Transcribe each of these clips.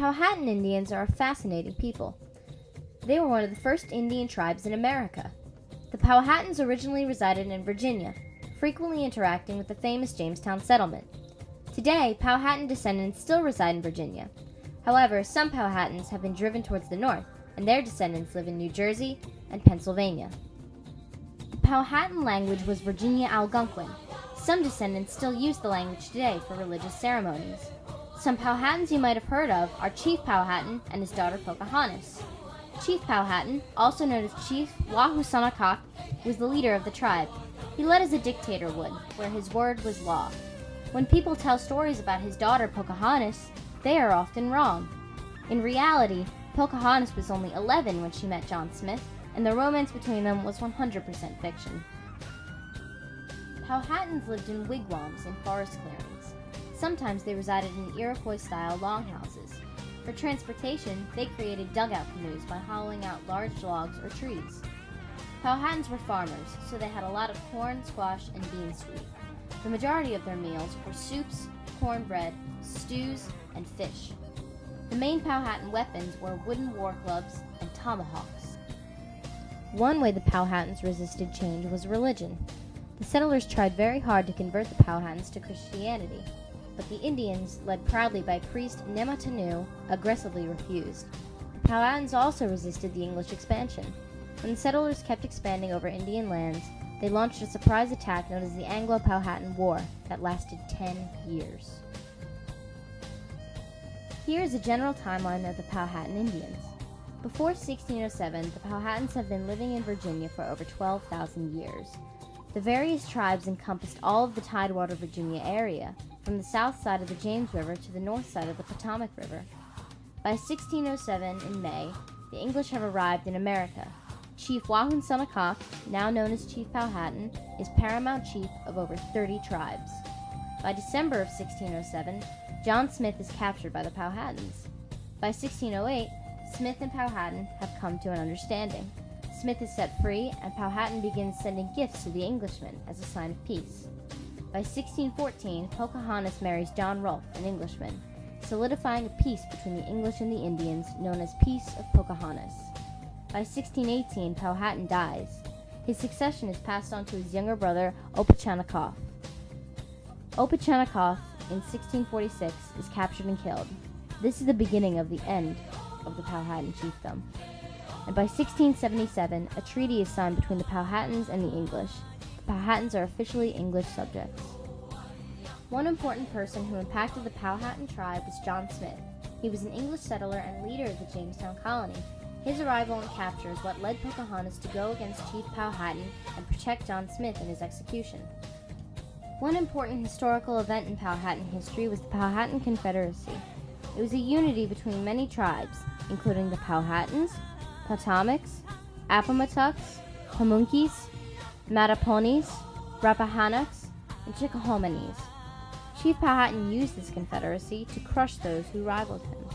Powhatan Indians are a fascinating people. They were one of the first Indian tribes in America. The Powhatans originally resided in Virginia, frequently interacting with the famous Jamestown settlement. Today, Powhatan descendants still reside in Virginia. However, some Powhatans have been driven towards the north, and their descendants live in New Jersey and Pennsylvania. The Powhatan language was Virginia Algonquin. Some descendants still use the language today for religious ceremonies. Some Powhatans you might have heard of are Chief Powhatan and his daughter Pocahontas. Chief Powhatan, also known as Chief Wahusanacock, was the leader of the tribe. He led as a dictator would, where his word was law. When people tell stories about his daughter Pocahontas, they are often wrong. In reality, Pocahontas was only 11 when she met John Smith, and the romance between them was 100% fiction. Powhatans lived in wigwams in forest clearings. Sometimes they resided in Iroquois-style longhouses. For transportation, they created dugout canoes by hollowing out large logs or trees. Powhatans were farmers, so they had a lot of corn, squash, and beans to eat. The majority of their meals were soups, cornbread, stews, and fish. The main Powhatan weapons were wooden war clubs and tomahawks. One way the Powhatans resisted change was religion. The settlers tried very hard to convert the Powhatans to Christianity, but the Indians, led proudly by priest Nematanu, aggressively refused. The Powhatans also resisted the English expansion. When the settlers kept expanding over Indian lands, they launched a surprise attack known as the Anglo-Powhatan War that lasted 10 years. Here is a general timeline of the Powhatan Indians. Before 1607, the Powhatans have been living in Virginia for over 12,000 years. The various tribes encompassed all of the Tidewater, Virginia area, from the south side of the James River to the north side of the Potomac River. By 1607, in May, the English have arrived in America. Chief Wahunsonacock, now known as Chief Powhatan, is paramount chief of over 30 tribes. By December of 1607, John Smith is captured by the Powhatans. By 1608, Smith and Powhatan have come to an understanding. Smith is set free, and Powhatan begins sending gifts to the Englishmen as a sign of peace. By 1614, Pocahontas marries John Rolfe, an Englishman, solidifying a peace between the English and the Indians known as Peace of Pocahontas. By 1618, Powhatan dies. His succession is passed on to his younger brother, Opechanacough. Opechanacough, in 1646, is captured and killed. This is the beginning of the end of the Powhatan chiefdom. And by 1677, a treaty is signed between the Powhatans and the English. The Powhatans are officially English subjects. One important person who impacted the Powhatan tribe was John Smith. He was an English settler and leader of the Jamestown colony. His arrival and capture is what led Pocahontas to go against Chief Powhatan and protect John Smith in his execution. One important historical event in Powhatan history was the Powhatan Confederacy. It was a unity between many tribes, including the Powhatans, Potomacs, Appomattox, Pamunkeys, Mattaponis, Rappahannocks, and Chickahominys. Chief Powhatan used this confederacy to crush those who rivaled him.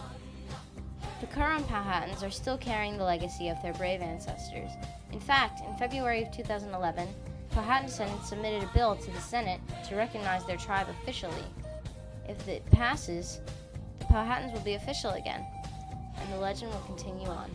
The current Powhatans are still carrying the legacy of their brave ancestors. In fact, in February of 2011, Powhatan descendants submitted a bill to the Senate to recognize their tribe officially. If it passes, the Powhatans will be official again, and the legend will continue on.